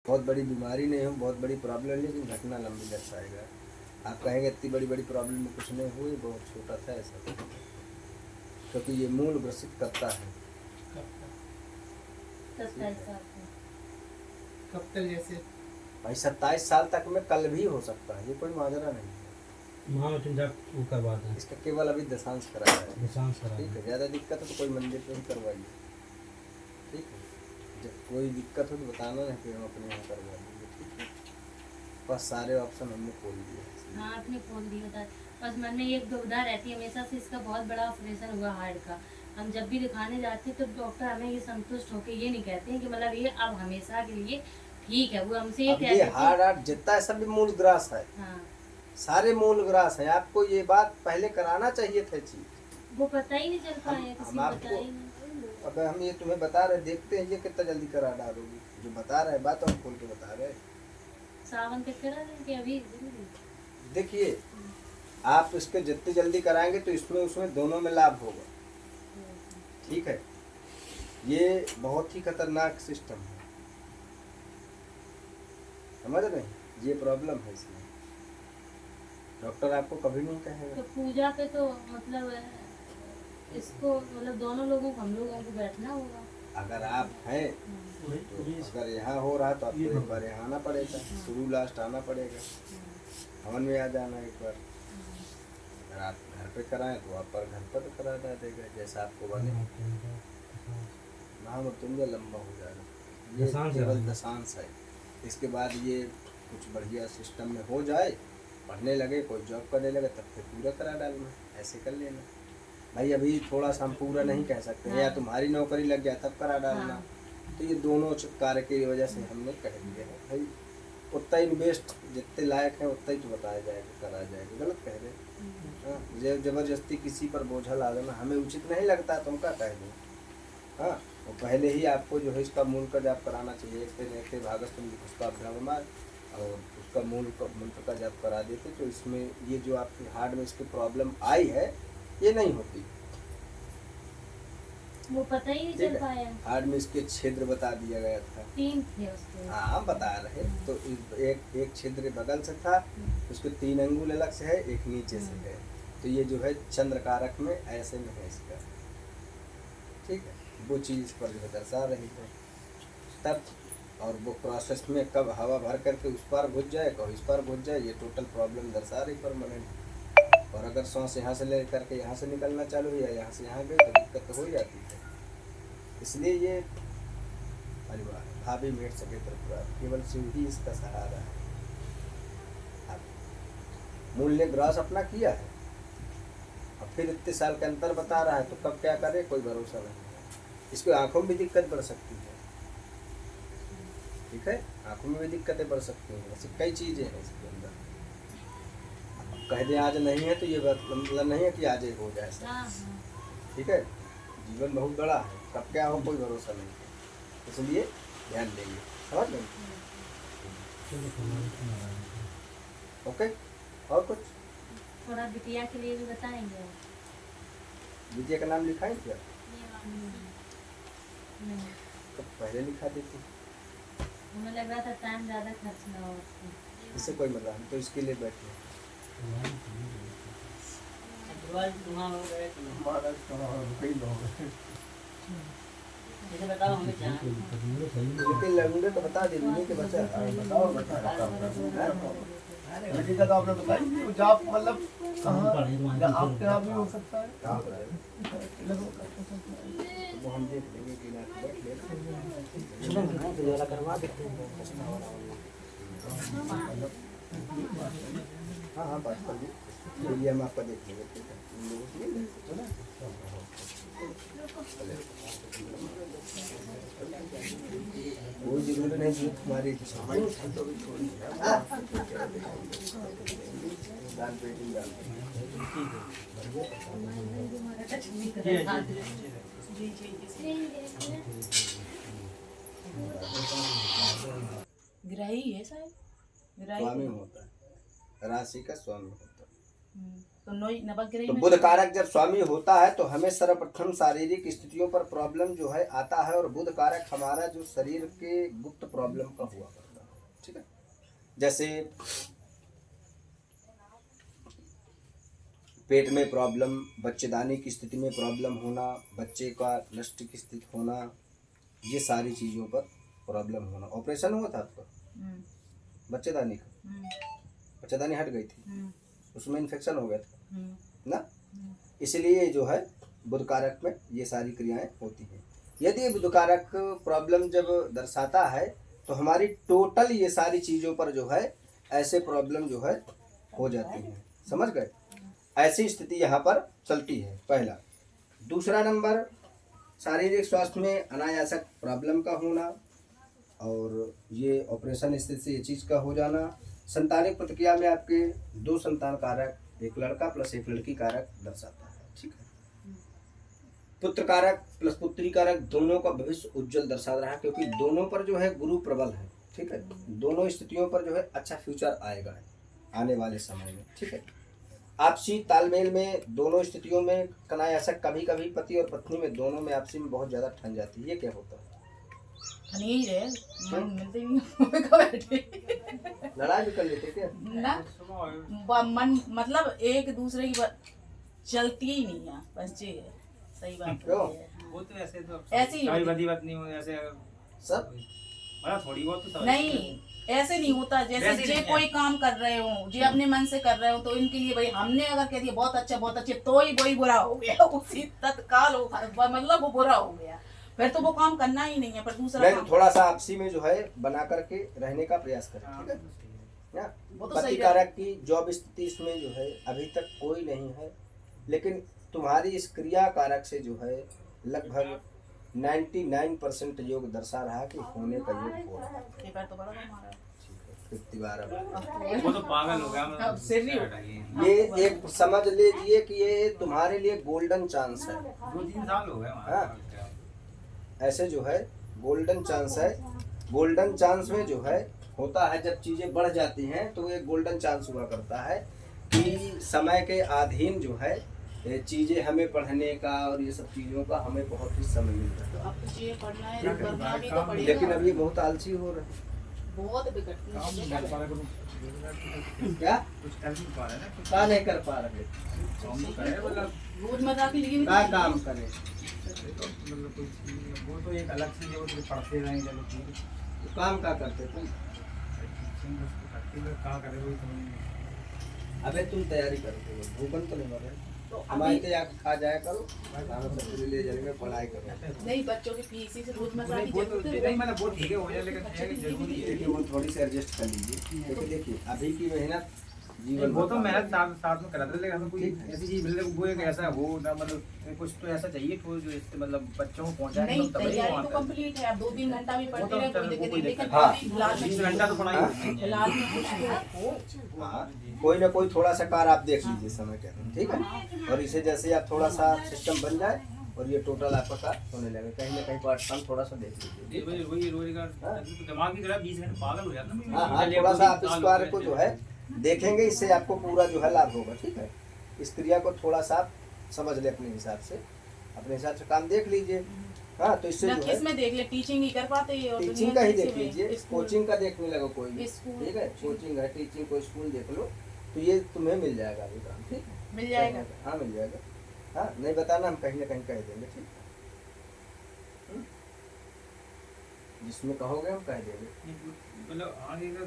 बहुत बड़ी बीमारी नहीं हो, बहुत बड़ी प्रॉब्लम, लेकिन घटना लंबी दर्शाएगा। आप कहेंगे इतनी बड़ी बड़ी प्रॉब्लम में कुछ नहीं हुई, बहुत छोटा था ऐसा, क्योंकि ये मूल ग्रसित करता है। कब तक जैसे भाई 27 साल तक में कल भी हो सकता है, ये कोई माजरा नहीं है। वो करवा दें, इसका केवल अभी दशांश कराया है, निशांश करा ठीक है। ज़्यादा दिक्कत है तो कोई मंदिर पे ही करवाइए, ठीक है। जब कोई दिक्कत हो तो बताना नहीं, फिर हम अपने यहाँ करवा देंगे, ठीक है। बस सारे ऑप्शन हमने खोल दिए। हाँ आपने खोल दिया था, बस मन में एक दुविधा रहती है हमेशा से, इसका बहुत बड़ा ऑपरेशन हुआ हार्ट का। हम जब भी दिखाने जाते हैं तो डॉक्टर हमें ये संतुष्ट होकर ये नहीं कहते हैं कि मतलब ये अब हमेशा के लिए ठीक है, वो हमसे ये कहते हैं हार्ट जितना है सब मूल ग्रास है। हाँ सारे मूल ग्रास है। आपको ये बात पहले कराना चाहिए था चीज, वो पता ही नहीं चल पाया, किसी हम को आपको बताया ही नहीं। अब हम ये तुम्हें बता रहे, देखते हैं ये कितना जल्दी करा डालोगी। जो बता रहे बात हम खोल के बता रहे। सावन तक करा दें कि अभी? देखिए आप इसके जितनी जल्दी कराएंगे तो इसमें उसमें दोनों में लाभ होगा, ठीक है। ये बहुत ही खतरनाक सिस्टम है, समझ रहे हैं? ये प्रॉब्लम है इसमें, डॉक्टर आपको कभी नहीं कहेगा। तो पूजा पे तो मतलब इसको मतलब दोनों लोगों को, हम लोगों को बैठना होगा। अगर आप हैं तो अगर यहाँ हो रहा तो आपको एक बार यहाँ आना पड़ेगा, शुरू लास्ट आना पड़ेगा, हवन में आ जाना एक बार। अगर आप घर पे कराएं तो आप पर घर पर करा देगा, जैसा आपको बने। महामृत्युंजय लंबा हो जाएगा, ये केवल दशांश है। इसके बाद ये कुछ बढ़िया सिस्टम में हो जाए, पढ़ने लगे, कोई जॉब करने लगे, तब फिर पूरा करा डालना, ऐसे कर लेना। भाई अभी थोड़ा सा हम पूरा नहीं कह सकते हैं, या तुम्हारी नौकरी लग जाए तब करा डालना। तो ये दोनों कार्य की वजह से हमने कह दिया है भाई, उतना इन्वेस्ट जितने लायक है उतना ही तो बताया जाएगा, कराया जाएगा। गलत कह रहे हाँ, जबरदस्ती किसी पर बोझा ला देना हमें उचित नहीं लगता, तुम क्या कह दो। हाँ, और पहले ही आपको जो है इसका मूल का जाप कराना चाहिए। एक भागस्तुम पुष्पाभ्याम और उसका मूल मंत्र का जाप करा देते तो इसमें ये जो आपके हार्ट में इसकी प्रॉब्लम आई है ये नहीं होती। वो पता ही नहीं चल पाया। हार्ट में इसके छिद्र बता दिया गया था, 3 थे उसके। हाँ हम बता रहे तो एक छिद्र बगल से था, उसके 3 अंगुल अलग से है, एक नीचे से है। तो ये जो है चंद्र कारक में ऐसे में है इसका, ठीक है। वो चीज़ इस पर जो है दर्शा रही है तब, और वो प्रोसेस में कब हवा भर करके उस पार घुस जाए, कब इस पार घुस जाए, ये टोटल प्रॉब्लम दर्शा रही परमानेंट। और अगर सांस यहाँ से ले करके यहाँ से निकलना चालू हुआ, यहाँ से यहाँ गई तो दिक्कत तो हो जाती है। इसलिए ये परिवार भाभी मेट सके त्रिपुरा, केवल शिव ही इसका सहारा है। मूल ने ग्रास अपना किया है और फिर इतने साल के अंतर बता रहा है, तो कब क्या करे कोई भरोसा नहीं है। इसको आंखों में भी दिक्कत बढ़ सकती है, ठीक है, आंखों में भी दिक्कतें बढ़ सकती हैं। ऐसी कई चीज़ें हैं इसके अंदर। कह दें आज नहीं है तो ये मतलब नहीं है कि आज ही हो जाए, ठीक है। जीवन बहुत बड़ा है, कब क्या हो कोई भरोसा नहीं है, इसलिए ध्यान देंगे, समझ लेंगे। ओके, और कुछ थोड़ा बिटिया के लिए भी बताएंगे? बिटिया का नाम लिखाएं क्या? तो पहले लिखा देती, हमें लग रहा था टाइम ज़्यादा खर्च ना हो। इससे कोई मतलब हम तो इसके लिए बैठे हैं। बताओ हमें लगेंगे तो बता दीजिए कि बच्चा बताओ बेटी का तो आपने बताई, जाप मतलब कहाँ आपके यहाँ भी हो सकता है, वो हम देख लेंगे कि ना बैठ ले करवा देते हैं। हाँ हाँ बात कर लीजिए, हम आपका देख लेंगे, ठीक है। कोई जरूरी नहीं कि तुम्हारी ग्रही है शायद, स्वामी होता है, राशि का स्वामी होता है। तो नवग्रही तो बुध कारक जब स्वामी होता है तो हमें सर्वप्रथम शारीरिक स्थितियों पर प्रॉब्लम जो है आता है, और बुध कारक हमारा जो शरीर के गुप्त प्रॉब्लम का हुआ करता है। ठीक है। जैसे पेट में प्रॉब्लम, बच्चेदानी की स्थिति में प्रॉब्लम होना, बच्चे का नष्ट की स्थिति होना, ये सारी चीज़ों पर प्रॉब्लम होना। ऑपरेशन हुआ था आपका बच्चेदानी का, बच्चेदानी हट गई थी, उसमें इन्फेक्शन हो गया था ना, इसलिए जो है बुधकारक में ये सारी क्रियाएं होती हैं। यदि बुधकारक प्रॉब्लम जब दर्शाता है तो हमारी टोटल ये सारी चीज़ों पर जो है ऐसे प्रॉब्लम जो है हो जाती हैं, समझ गए। ऐसी स्थिति यहाँ पर चलती है, पहला। दूसरा नंबर, शारीरिक स्वास्थ्य में अनायासक प्रॉब्लम का होना और ये ऑपरेशन स्थिति से ये चीज़ का हो जाना। संतानिक प्रतिक्रिया में आपके 2 संतान कारक, एक लड़का प्लस एक लड़की कारक दर्शाता है, ठीक है। पुत्र कारक प्लस पुत्री कारक दोनों का भविष्य उज्जवल दर्शा रहा है, क्योंकि दोनों पर जो है गुरु प्रबल है, ठीक है। दोनों स्थितियों पर जो है अच्छा फ्यूचर आएगा आने वाले समय में, ठीक है। आपसी तालमेल में दोनों स्थितियों में अनायासक कभी कभी पति और पत्नी में दोनों में आपसी में बहुत ज़्यादा ठन जाती है। ये क्या होता है? नहीं है, मन मिलते नहीं को बैठे लड़ाई भी कर लेते क्या ना, मन मतलब एक दूसरे की चलती ही नहीं है, बस ये है सही बात। क्यों? वो तो ऐसे तो ऐसी ही कभी होती। बदी बात नहीं हो, ऐसे सब मतलब थोड़ी बहुत तो समझ नहीं ऐसे नहीं होता। जैसे वैसे जे नहीं है। कोई काम कर रहे हो, जे अपने मन से कर रहे हो, तो इनके लिए भाई हमने अगर कह दिया बहुत अच्छे तो ही वही बुरा हो गया उसी तत्काल मतलब वो बुरा हो गया, फिर तो वो काम करना ही नहीं है। पर दूसरा नहीं, काम थोड़ा सा आपसी में जो है बना करके रहने का प्रयास करें, ठीक है ना। वो तो पति सही है। कारक की जॉब स्थिति इसमें जो है अभी तक कोई नहीं है, लेकिन तुम्हारी इस क्रिया कारक से जो है लगभग 99% योग दर्शा रहा कि होने का योग हो रहा है। ये बार तो बड़ा हमारा ठीक है, 52 वो तो पागल हो गया अब मतलब सीरियस। हटाइए। ये एक समझ लीजिए कि ये तुम्हारे लिए गोल्डन चांस है। 2-3 साल हो गए हाँ। ऐसे जो है गोल्डन चांस है। गोल्डन चांस में जो है होता है जब चीज़ें बढ़ जाती हैं तो एक गोल्डन चांस हुआ करता है कि समय के अधीन जो है ये चीज़ें हमें पढ़ने का और ये सब चीज़ों का हमें बहुत ही समय मिल रहा तो अब तो चीजें पढ़ना है, ठीक है। करना भी तो है, पड़ेगा। लेकिन अब ये बहुत आलसी हो रहे हैं। बहुत बिगड़ती काम नहीं कर पा रहे क्या कुछ कर नहीं पा रहे ना, कुछ क्या नहीं कर पा रहे, काम तो करे मतलब रोजमर्रा के लिए भी क्या काम करें। मतलब कुछ वो तो एक अलग चीज है, वो तो पढ़ते रहें चलो ठीक है। तो काम क्या करते तुम? कहाँ करे वही समझ नहीं आता। अबे तुम तैयारी करते हो, भूखन तो नहीं मर रहे। तो हमारे अभी तो यहाँ खा जाया करो, खाना सब ले जाएंगे, पढ़ाई करो। नहीं बच्चों की फीस से रोजमर्रा की वो तो जरूरत नहीं मतलब वो ठीक है हो जाए, लेकिन बच्चे है कि की जरूरी है। देखिए वो थोड़ी सी एडजस्ट कर लीजिए, क्योंकि देखिए अभी की मेहनत जीवन वो तो भर मेहनत साथ साथ में कराते, लेकिन हमें कोई ठीक है। ऐसी चीज मिले वो एक ऐसा हो ना, मतलब कुछ तो ऐसा चाहिए तो जो इससे मतलब बच्चों को पहुंचाए नहीं तो तभी तैयारी वहाँ तो तक। कंप्लीट है। अब 2-3 घंटा भी वो पढ़ते तो रहे कोई चलो, दिक्कत कोई नहीं, लेकिन दिक्कत हाँ। अभी फिलहाल में 20 घंटा तो पढ़ाई हाँ। होती है। फिलहाल में कुछ तो हो। हाँ, कोई ना कोई थोड़ा सा कार आप देख लीजिए समय के अंदर, ठीक है। और इसे जैसे आप थोड़ा सा सिस्टम बन जाए और ये टोटल आपका कार होने लगे, कहीं ना कहीं पार्ट हम थोड़ा सा देख लीजिए। वही रोजगार दिमाग की तरह 20 घंटे पागल हो जाता है। हाँ हाँ, थोड़ा सा आप इस कार्य को जो है देखेंगे, इससे आपको पूरा जो है लाभ होगा, ठीक है। इस क्रिया को थोड़ा सा आप समझ ले अपने हिसाब से काम देख लीजिए। हाँ, तो इससे ना जो किस है में देख ले, टीचिंग ही कर पाते हैं और टीचिंग दुनिया का ही किसी देख में, लीजिए, स्कूल। कोचिंग का देखने लगा कोई भी, स्कूल। ठीक है। कोचिंग है, टीचिंग कोई स्कूल देख लो, तो ये तुम्हें मिल जाएगा अभी काम, ठीक है। मिल जाएगा। हाँ मिल जाएगा। हाँ, नहीं बताना, हम कहीं ना कहीं कह देंगे, ठीक है। जिसमें कहोगे हम कह देंगे। मतलब आगे का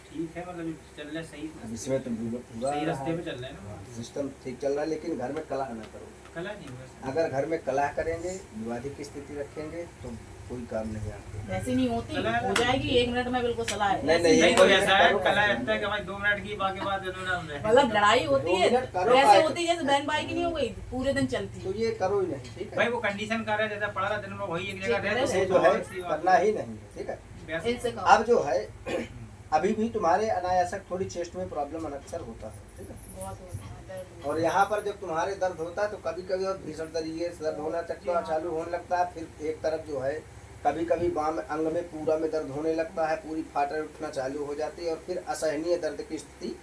ठीक है, मतलब चल रहा है सही, अब इसमें तो पूरा सही रास्ते पे चल रहा है ना। सिस्टम ठीक चल रहा है, लेकिन घर में कलह ना करो। कला नहीं हुआ अगर घर में कलह करेंगे, विवादित की स्थिति रखेंगे तो कोई काम नहीं आता। वैसे नहीं होती, हो जाएगी 1 मिनट में बिल्कुल सलाह है। नहीं, ऐसे नहीं तो कोई ऐसा है करो, कला ऐसे ऐसा है कि भाई 2 मिनट की बात के बाद मतलब लड़ाई होती है 2 मिनट करो, वैसे बात। होती है जैसे बहन भाई की नहीं हो गई पूरे दिन चलती। तो ये करो ही नहीं, ठीक भाई है। वो कंडीशन कर रहा है, जैसा पढ़ा रहा दिन में वही एक जगह रहे इसे तो जो है बहुत सी बात करना ही नहीं है, ठीक है। वैसे- इनसे कहो। अब जो है अभी भी तुम्हारे अनायासक थोड़ी चेस्ट में प्रॉब्लम अक्सर होता है, ठीक है। बहुत होता है, दर्द और यहाँ पर जब तुम्हारे दर्द होता है तो कभी कभी और भीषण तरीके से दर्द होना चक्का चालू होने लगता है। फिर एक तरफ जो है कभी कभी बाम अंग में पूरा में दर्द होने लगता है, पूरी फाटन उठना चालू हो जाती है और फिर असहनीय दर्द की स्थिति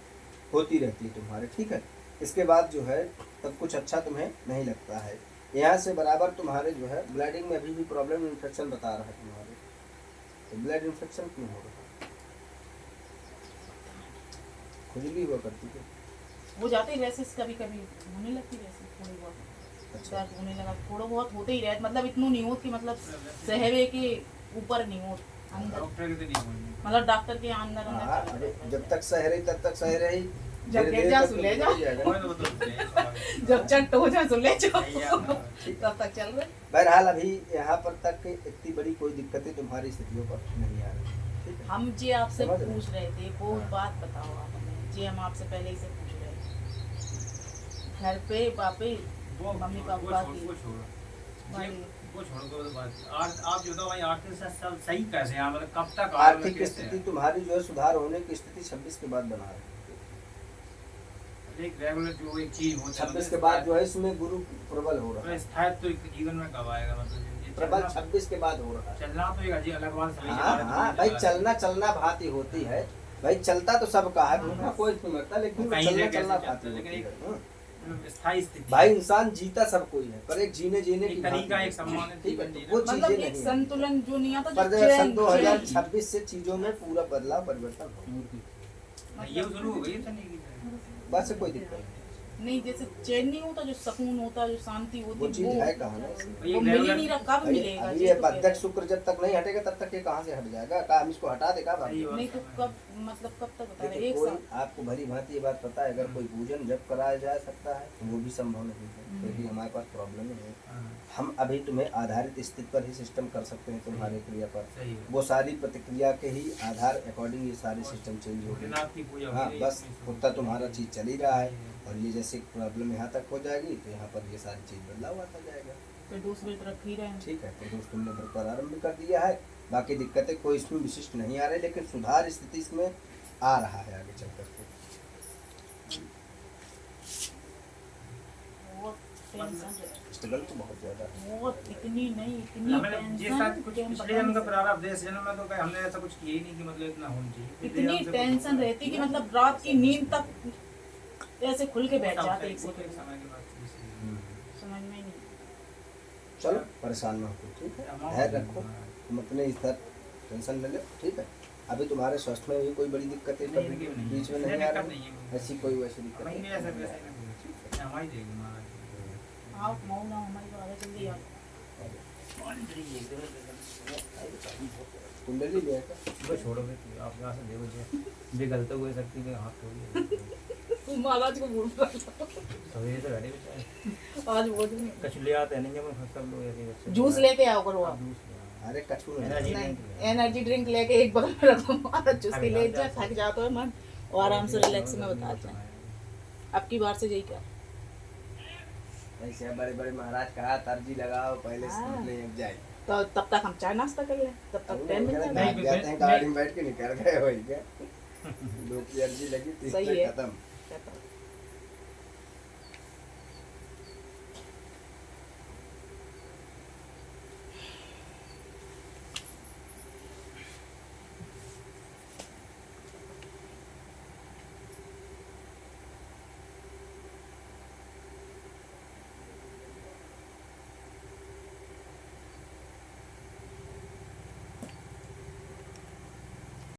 होती रहती है तुम्हारे, ठीक है। इसके बाद जो है तब कुछ अच्छा तुम्हें नहीं लगता है। यहाँ से बराबर तुम्हारे जो है ब्लडिंग में अभी भी प्रॉब्लम, इन्फेक्शन बता रहा है तुम्हारे। तो ब्लड इन्फेक्शन क्यों हो रहा है? खुजली हुआ करती है। वो जाते ही रैसेस कभी कभी होने लगती रैसेस थोड़ी बहुत अच्छा। दर्द होने लगा, थोड़ा बहुत होते ही रहते, मतलब इतना नहीं होत कि मतलब सहवे के ऊपर नहीं होत, अंदर डॉक्टर के तो नहीं होनी। मतलब डॉक्टर के अंदर हाँ, अंदर अरे जब तक सह रही तब तक सह रही, जब धीरे गिर धीरे जा तक तो सुले निकल जा। ही जाएगा। वो तो होते हैं, स्वाभाविक। जब चट हो जा सुन ले जो ठीक तब तक चल रहे। बहरहाल अभी यहाँ पर तक इतनी बड़ी कोई दिक्कतें तुम्हारी स्थितियों पर नहीं आ रही, ठीक है। हम जी आपसे समझ रहे? पूछ रहे थे वो हाँ। बात बताओ आप हमें जी, हम आपसे पहले ही से पूछ रहे थे घर पे पापे वो मम्मी वो पापा छोड़- की वो छोड़ो। वाली। जी, वो छोड़ दो तो बात। आप जो तो भाई आर्थिक से सब सही कैसे हैं, मतलब कब तक आर्थिक कैसे स्थिति हैं? तुम्हारी जो है सुधार होने की स्थिति 26 के बाद बना है। एक रेगुलर जो एक चीज होती है 26 के बाद जो है इसमें गुरु प्रबल हो रहा है। स्थायित्व तो जीवन में कब आएगा, मतलब ये प्रबल चलना- 26 के बाद हो रहा है। चलना तो एक अजीब अलग बात समझिए। हाँ हाँ भाई, चलना भांति होती है भाई, चलता तो सबका है, घूमना कोई नहीं मरता, लेकिन वो कहीं चलना जगह से चलना चलता, भांति लेकिन होती एक- है। हाँ। स्थायी स्थिति भाई इंसान जीता सब कोई है, पर एक जीने की एक तरीका, भांति एक सम्मानित ठीक है, जीवन तो जीना। वो मतलब चीजें एक नहीं है। संतुलन जो नहीं आता, पर जो सन चैन- 2026 से चीजों में पूरा बदलाव परिवर्तन हो, ये शुरू हो गई चलने की। बस कोई दिक्कत नहीं। नहीं, जैसे चैन नहीं होता, जो सुकून होता, जो शांति वो होती चीज है कहाँ ना इसमें? भाई वो एक मिल ही रेगुलर- नहीं रहा, कब भाई, मिलेगा अभी जी, ये तो कह बद्धक शुक्र जब तक नहीं हटेगा तब तक ये कहाँ से हट जाएगा, का हम इसको हटा देगा सही बात नहीं तो है। कब, मतलब कब तक बता रहे देखिए एक कोई साल आपको भली भांति ये बात पता है, अगर कोई पूजन जब कराया जा सकता है तो वो भी संभव नहीं है, क्योंकि हमारे पास प्रॉब्लम है। हाँ, हम अभी तुम्हें आधारित स्थिति पर ही सिस्टम कर सकते हैं, तुम्हारे क्रिया पर सही है। वो सारी प्रतिक्रिया के ही आधार अकॉर्डिंग ये सारे सिस्टम चेंज हो गए। भोलेनाथ की पूजा हाँ हो रही है, बस इसमें उतना तुम्हारा चीज़ चल ही रहा है, और ये जैसे प्रॉब्लम यहाँ तक हो जाएगी तो यहाँ पर ये सारी चीज़ बदलाव आता जाएगा। फिर दूसरी तरफ ही रहे। ठीक है, तो दोस्त तुमने प्रारंभ भी कर दिया है, बाकी दिक्कतें कोई इसमें विशिष्ट नहीं आ रही, लेकिन सुधार स्थिति इसमें आ रहा है आगे चल करके। बहुत टेंशन है, स्ट्रगल तो बहुत ज़्यादा है। बहुत इतनी नहीं, इतनी हमने ये साथ टेंशन कुछ कि हम पिछले बता जन्म का नहीं प्रारब्ध है, इस जन्म में तो कहीं हमने ऐसा कुछ किया ही नहीं कि मतलब इतना होना चाहिए। सकते। पिछले इतनी जन्म से टेंशन कुछ- रहती कि मतलब रात की नींद तक ऐसे खुल के बैठ जाते एक वो तो एक सेकंड, समय के बाद से इसी- समझ में नहीं। चलो परेशान ना हो, ठीक है, धैर्य रखो, तुम अपने इधर टेंशन ले लो, ठीक है। अभी तुम्हारे स्वास्थ्य में भी कोई बड़ी दिक्कतें नहीं, कभी नहीं, बीच में नहीं, नहीं आ दिक्कत रही, नहीं है। ऐसी कोई वैसी दिक्कत नहीं, नहीं नहीं, ऐसा है। वैसा ही नहीं। हमारी देगी महाराज। आप मऊ ना हमारी बात है, जल्दी आओ। कुंडली ले आकर वो छोड़ो फिर, आप यहाँ से देखो जो भी गलत हुए सकती है हाथ थोड़ी है। तुम महाराज को बोल रहा सवेरे से बैठे बेचारे आज बोल रही कछु ले आते नहीं जब सब लोग ऐसे बच्चे जूस लेके आओ करो आप। जूस ले आओ। अरे कछू एनर्जी नहीं, ड्रिंक एनर्जी ड्रिंक लेके एक बगल में रखो, महाराज जूस के ले जा, थक जाता है मन और आराम से रिलैक्स में बताते हैं। अब की बार से यही क्या ऐसे बड़े बड़े महाराज कहा तरजी लगाओ पहले से हाँ। निकले अब जाए, तो तब तक हम चाय नाश्ता कर लें, तब तक टाइम मिल जाएगा। जाते हैं गाड़ी में बैठ के निकल गए हो क्या, 2 की अर्जी लगी सही तीसरे है। खत्म।